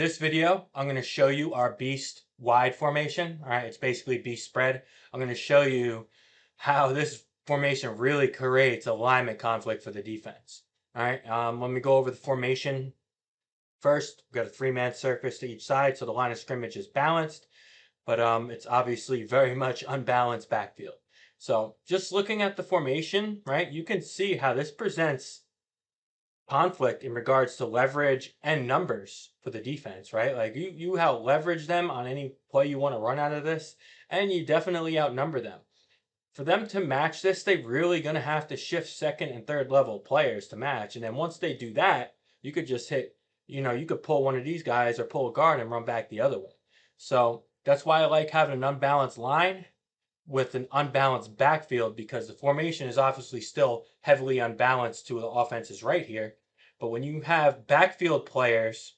this video, I'm going to show you our beast wide formation. All right, it's basically beast spread. I'm going to show you how this formation really creates alignment conflict for the defense. All right, let me go over the formation first. We've got a three-man surface to each side, so the line of scrimmage is balanced, but it's obviously very much unbalanced backfield. So just looking at the formation, right, you can see how this presents conflict in regards to leverage and numbers for the defense, right? Like you out leverage them on any play you want to run out of this, and you definitely outnumber them. For them to match this, they're really going to have to shift second and third level players to match. And then once they do that, you could just hit, you could pull one of these guys or pull a guard and run back the other way. So that's why I like having an unbalanced line with an unbalanced backfield, because the formation is obviously still heavily unbalanced to the offense's right here. But when you have backfield players,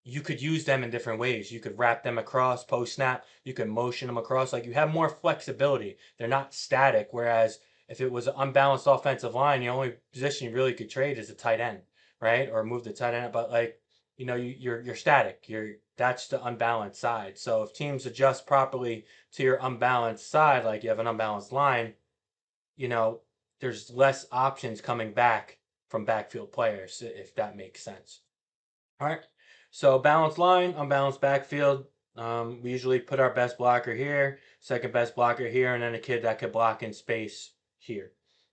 you could use them in different ways. You could wrap them across post snap. You could motion them across. Like, you have more flexibility. They're not static. Whereas if it was an unbalanced offensive line, the only position you really could trade is a tight end, right? Or move the tight end. But you're static. That's the unbalanced side. So if teams adjust properly to your unbalanced side, like you have an unbalanced line, there's less options coming back from backfield players, if that makes sense. All right. So balanced line, unbalanced backfield. We usually put our best blocker here, second best blocker here, and then a kid that could block in space here.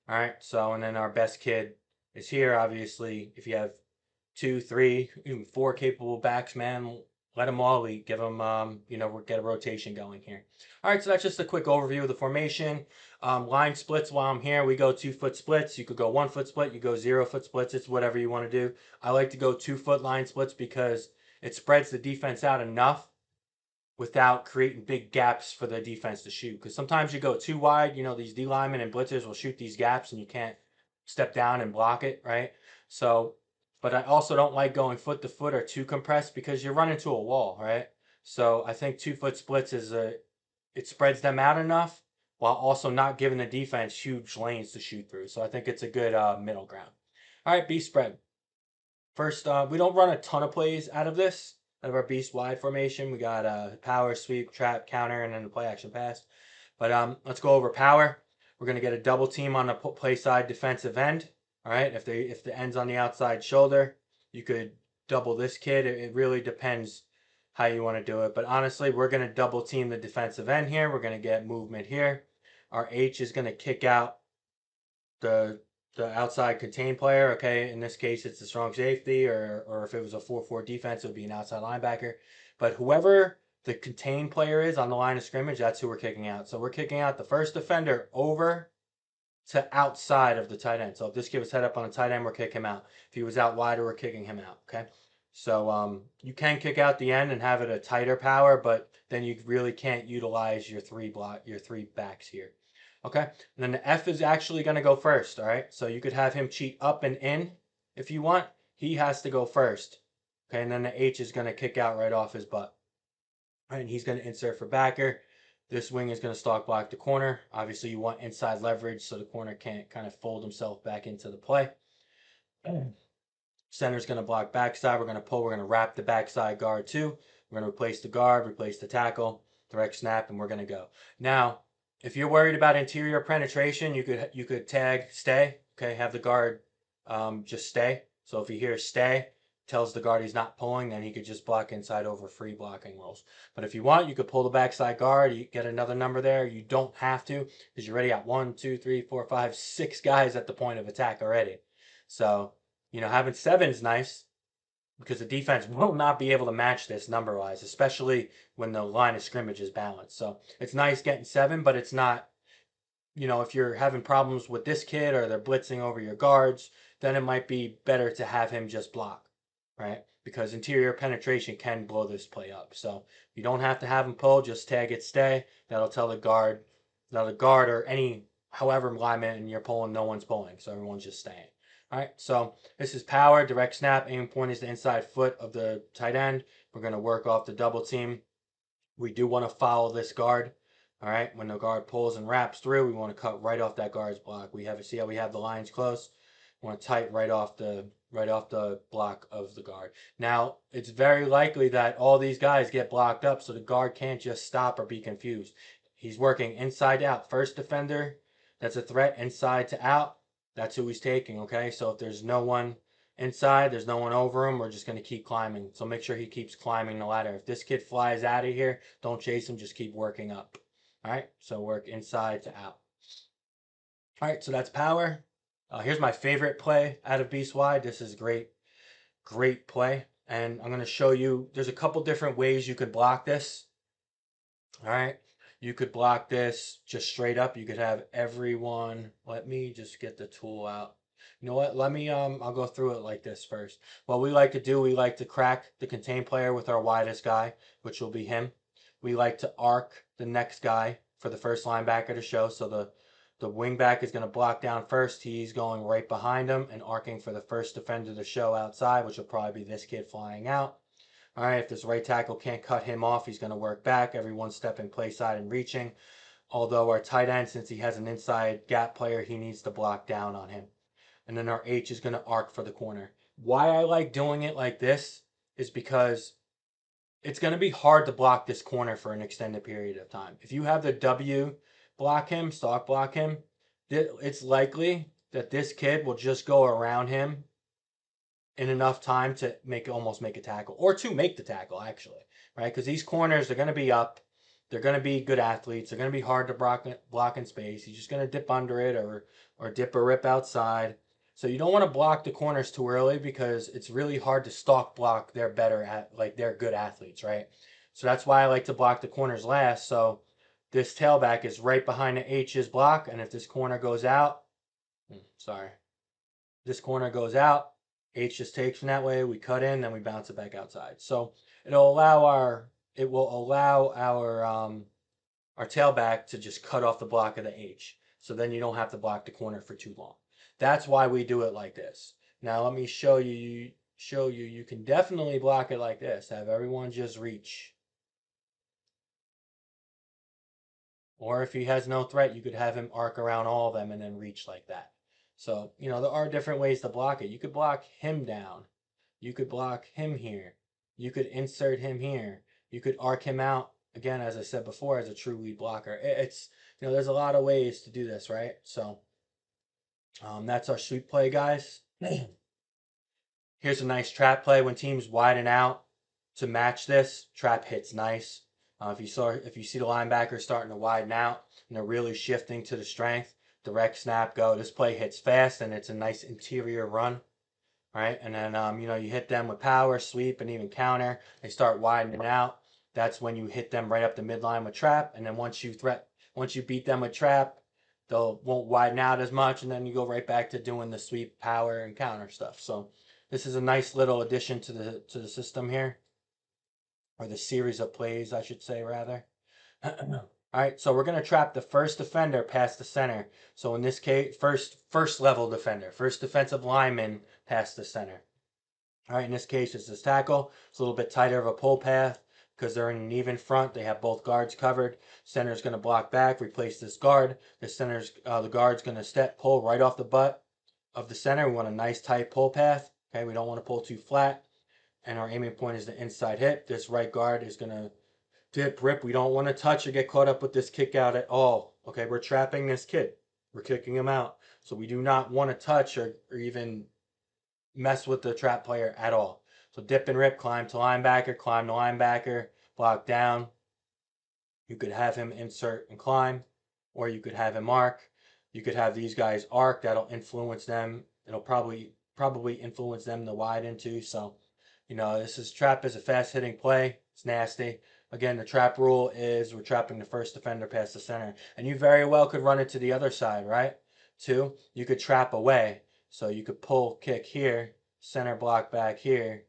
All right. So, and then our best kid is here. Obviously, if you have 2, 3, even 4 capable backs, man, let them all eat. Give them, get a rotation going here. All right, so that's just a quick overview of the formation. Line splits while I'm here. We go 2-foot splits. You could go 1-foot split. You go 0-foot splits. It's whatever you want to do. I like to go 2-foot line splits because it spreads the defense out enough without creating big gaps for the defense to shoot. Because sometimes you go too wide, these D linemen and blitzers will shoot these gaps and you can't step down and block it, right? So, but I also don't like going foot to foot or too compressed because you run into a wall, right? So I think 2-foot splits it spreads them out enough while also not giving the defense huge lanes to shoot through. So I think it's a good middle ground. All right, beast spread. First, we don't run a ton of plays out of our beast wide formation. We got power, sweep, trap, counter, and then the play action pass. But let's go over power. We're going to get a double team on the play side defensive end. All right, if the end's on the outside shoulder, you could double this kid. It really depends how you want to do it. But honestly, we're going to double team the defensive end here. We're going to get movement here. Our H is going to kick out the outside contained player. Okay, in this case, it's the strong safety, or if it was a 4-4 defense, it would be an outside linebacker. But whoever the contained player is on the line of scrimmage, that's who we're kicking out. So we're kicking out the first defender over to outside of the tight end. So if this kid was head up on a tight end, we're kicking him out. If he was out wider, we're kicking him out. Okay. So you can kick out the end and have it a tighter power, but then you really can't utilize your three backs here. Okay. And then the F is actually going to go first. All right. So you could have him cheat up and in if you want. He has to go first. Okay. And then the H is going to kick out right off his butt. All right, and he's going to insert for backer. This wing is going to stalk block the corner. Obviously, you want inside leverage so the corner can't kind of fold himself back into the play. Center's going to block backside. We're going to pull. We're going to wrap the backside guard too. We're going to replace the guard, replace the tackle, direct snap, and we're going to go. Now, if you're worried about interior penetration, you could tag stay. Okay, have the guard just stay. So if you hear stay, tells the guard he's not pulling, then he could just block inside over free blocking rolls. But if you want, you could pull the backside guard. You get another number there. You don't have to because you're already at 1, 2, 3, 4, 5, 6 guys at the point of attack already. So, having 7 is nice because the defense will not be able to match this number-wise, especially when the line of scrimmage is balanced. So it's nice getting 7, but it's not, if you're having problems with this kid or they're blitzing over your guards, then it might be better to have him just block. Right? Because interior penetration can blow this play up. So you don't have to have him pull, just tag it stay. That'll tell the guard or however lineman you're pulling, no one's pulling. So everyone's just staying. All right, so this is power, direct snap. Aim point is the inside foot of the tight end. We're going to work off the double team. We do want to follow this guard. All right, when the guard pulls and wraps through, we want to cut right off that guard's block. See how we have the lines close. want to tight right off the block of the guard. Now, it's very likely that all these guys get blocked up, so the guard can't just stop or be confused. He's working inside out. First defender, that's a threat, inside to out. That's who he's taking, okay? So if there's no one inside, there's no one over him, we're just going to keep climbing. So make sure he keeps climbing the ladder. If this kid flies out of here, don't chase him, just keep working up. All right, so work inside to out. All right, so that's power. Here's my favorite play out of 𝐕𝐸𝐧. This is great, great play. And I'm going to show you, there's a couple different ways you could block this. All right, you could block this just straight up. You could have everyone, let me just get the tool out. You know what, let me, I'll go through it like this first. What we like to do, we like to crack the contain player with our widest guy, which will be him. We like to arc the next guy for the first linebacker to show. So the wing back is going to block down first. He's going right behind him and arcing for the first defender to show outside, which will probably be this kid flying out. All right, if this right tackle can't cut him off, he's going to work back. Everyone's stepping play side and reaching. Although our tight end, since he has an inside gap player, he needs to block down on him. And then our H is going to arc for the corner. Why I like doing it like this is because it's going to be hard to block this corner for an extended period of time. If you have the W block him, stock block him, it's likely that this kid will just go around him in enough time to almost make a tackle, or to make the tackle, actually, right? Because these corners, they're going to be up. They're going to be good athletes. They're going to be hard to block in space. He's just going to dip under it or dip or rip outside. So you don't want to block the corners too early because it's really hard to stalk block. They're they're good athletes, right? So that's why I like to block the corners last. So this tailback is right behind the H's block, and if this corner goes out, this corner goes out, H just takes from that way, we cut in, then we bounce it back outside. So it will allow our tailback to just cut off the block of the H. So then you don't have to block the corner for too long. That's why we do it like this. Now let me show you. You can definitely block it like this. Have everyone just reach. Or if he has no threat, you could have him arc around all of them and then reach like that. So, you know, there are different ways to block it. You could block him down. You could block him here. You could insert him here. You could arc him out, again, as I said before, as a true lead blocker. It's, you know, there's a lot of ways to do this, right? So, that's our sweep play, guys. Here's a nice trap play when teams widen out to match this. Trap hits nice. If you see the linebacker starting to widen out and they're really shifting to the strength, direct snap, go. This play hits fast and it's a nice interior run, right? And then you know, you hit them with power, sweep, and even counter. They start widening out. That's when you hit them right up the midline with trap. And then once you beat them with trap, won't widen out as much, and then you go right back to doing the sweep, power, and counter stuff. So this is a nice little addition to the system here, or the series of plays, I should say, rather. All right, so we're going to trap the first defender past the center. So in this case, first level defender, first defensive lineman past the center. All right, in this case, it's this tackle. It's a little bit tighter of a pull path because they're in an even front. They have both guards covered. Center's going to block back, replace this guard. The guard's going to pull right off the butt of the center. We want a nice tight pull path. Okay, we don't want to pull too flat. And our aiming point is the inside hip. This right guard is going to dip, rip. We don't want to touch or get caught up with this kick out at all. Okay, we're trapping this kid. We're kicking him out. So we do not want to touch or even mess with the trap player at all. So dip and rip, climb to linebacker, block down. You could have him insert and climb, or you could have him arc. You could have these guys arc. That'll influence them. It'll probably influence them to widen too. So, you know, trap is a fast hitting play. It's nasty. Again, the trap rule is we're trapping the first defender past the center. And you very well could run it to the other side, right? Too. You could trap away. So you could pull, kick here, center block back here,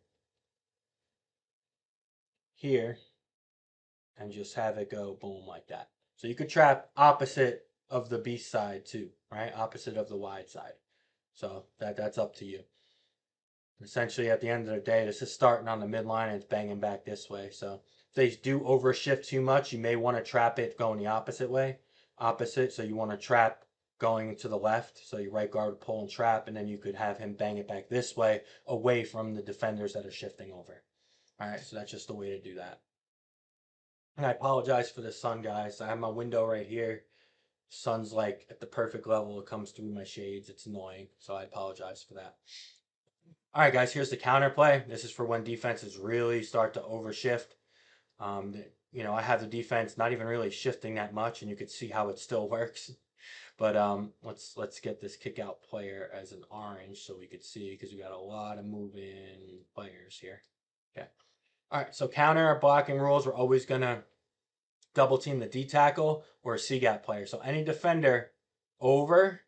and just have it go boom like that. So you could trap opposite of the beast side too, right? Opposite of the wide side. So that's up to you. Essentially, at the end of the day, this is starting on the midline and it's banging back this way. So if they do overshift too much, you may want to trap it going the opposite way. So you want to trap going to the left. So your right guard would pull and trap, and then you could have him bang it back this way away from the defenders that are shifting over. All right, so that's just the way to do that. And I apologize for the sun, guys. I have my window right here. Sun's like at the perfect level. It comes through my shades. It's annoying, so I apologize for that. All right, guys, here's the counterplay. This is for when defenses really start to overshift. I have the defense not even really shifting that much, and you could see how it still works. But let's get this kick out player as an orange so we could see, because we got a lot of moving players here. Okay. All right, so counter blocking rules, we're always gonna double team the D tackle or a C gap player. So any defender over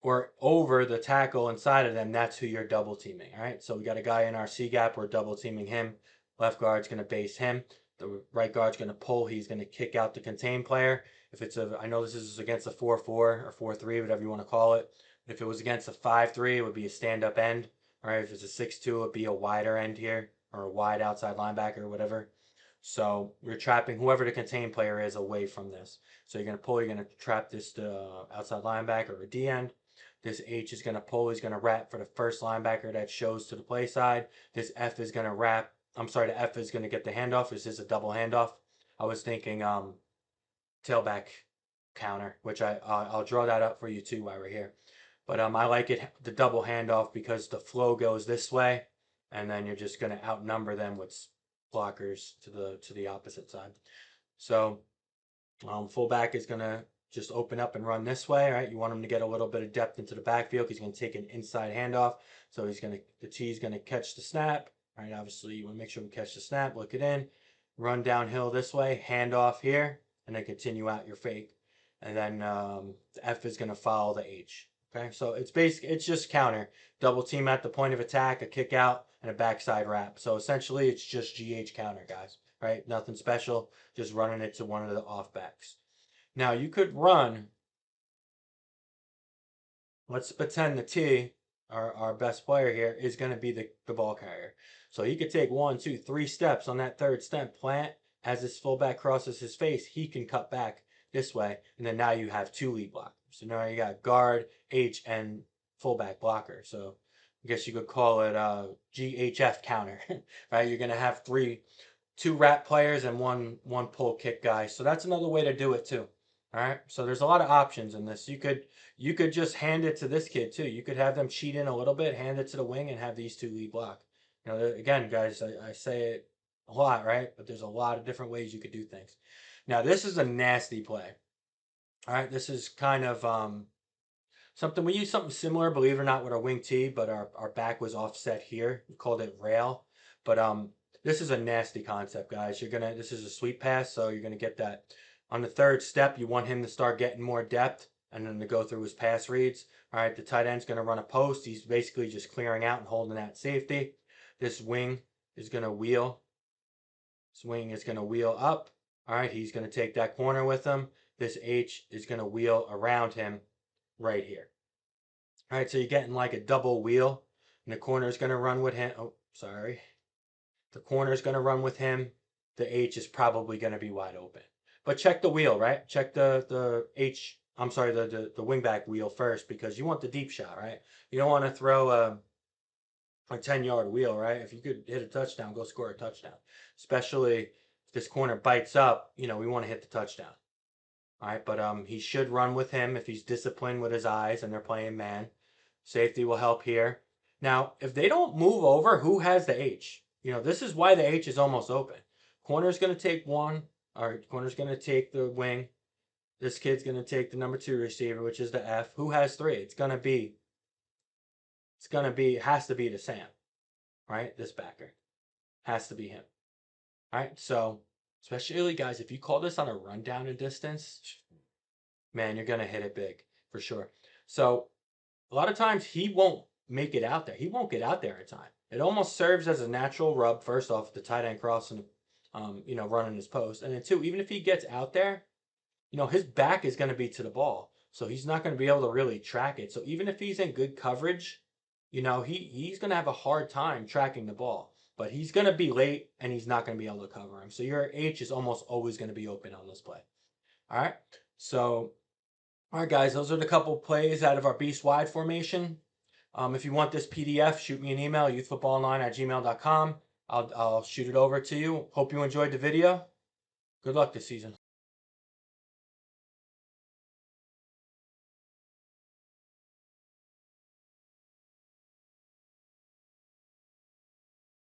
the tackle inside of them, that's who you're double teaming. All right, so we got a guy in our C gap, we're double teaming him. Left guard's gonna base him. The right guard's gonna pull. He's gonna kick out the contain player. If it's I know this is against a 4-4 or 4-3, whatever you want to call it. But if it was against a 5-3, it would be a stand-up end. All right, if it's a 6-2, it would be a wider end here, or a wide outside linebacker or whatever. So you're trapping whoever the contain player is away from this. So you're gonna pull. You're gonna trap this outside linebacker or D end. This H is gonna pull. He's gonna wrap for the first linebacker that shows to the play side. This F is gonna wrap. I'm sorry, the F is gonna get the handoff. This is a double handoff. I was thinking tailback counter, which I'll draw that up for you too while we're here. But I like it, the double handoff, because the flow goes this way, and then you're just going to outnumber them with blockers to the opposite side. So fullback is going to just open up and run this way, right? You want him to get a little bit of depth into the backfield. He's going to take an inside handoff. So the T is going to catch the snap, right? Obviously, you want to make sure we catch the snap, look it in, run downhill this way, handoff here, and then continue out your fake. And then the F is going to follow the H. Okay, so it's just counter. Double team at the point of attack, a kick out, and a backside wrap. So essentially, it's just GH counter, guys. Right? Nothing special. Just running it to one of the off backs. Now, you could run. Let's pretend the T, our best player here, is going to be the ball carrier. So he could take 1, 2, 3 steps. On that third step, plant. As this fullback crosses his face, he can cut back this way. And then now you have 2 lead blockers. So now you got guard, H, and fullback blocker. So I guess you could call it GHF counter, right? You're going to have 2 wrap players and one pull kick guy. So that's another way to do it too. All right. So there's a lot of options in this. You could just hand it to this kid too. You could have them cheat in a little bit, hand it to the wing, and have these 2 lead block. Again, guys, I say it a lot, right? But there's a lot of different ways you could do things. Now, this is a nasty play. All right, this is kind of something, we use something similar, believe it or not, with our wing T, but our back was offset here. We called it rail. But this is a nasty concept, guys. This is a sweep pass, so you're gonna get that. On the third step, you want him to start getting more depth and then to go through his pass reads. All right, the tight end's gonna run a post. He's basically just clearing out and holding that safety. This wing is gonna wheel. Swing is going to wheel up. All right, he's going to take that corner with him. This H is going to wheel around him right here. All right, so you're getting like a double wheel. And the corner is going to run with him. Oh, sorry. The corner is going to run with him. The H is probably going to be wide open. But check the wheel, right? Check the H, I'm sorry, the wingback wheel first, because you want the deep shot, right? You don't want to throw a 10-yard wheel, right? If you could hit a touchdown, go score a touchdown. Especially if this corner bites up, we want to hit the touchdown. All right, but he should run with him if he's disciplined with his eyes and they're playing man. Safety will help here. Now, if they don't move over, who has the H? This is why the H is almost open. Corner's going to take 1. All right, corner's going to take the wing. This kid's going to take the number 2 receiver, which is the F. Who has 3? It has to be the Sam, right? This backer. Has to be him. All right, so especially, guys, if you call this on a rundown in distance, man, you're going to hit it big for sure. So a lot of times he won't make it out there. He won't get out there in time. It almost serves as a natural rub, first off, the tight end crossing, running his post. And then 2, even if he gets out there, his back is going to be to the ball. So he's not going to be able to really track it. So even if he's in good coverage, he's going to have a hard time tracking the ball. But he's going to be late, and he's not going to be able to cover him. So your H is almost always going to be open on this play. All right? So All right, guys, those are the couple plays out of our beast wide formation. If you want this PDF, shoot me an email, youthfootballonline@gmail.com. I'll shoot it over to you. Hope you enjoyed the video. Good luck this season.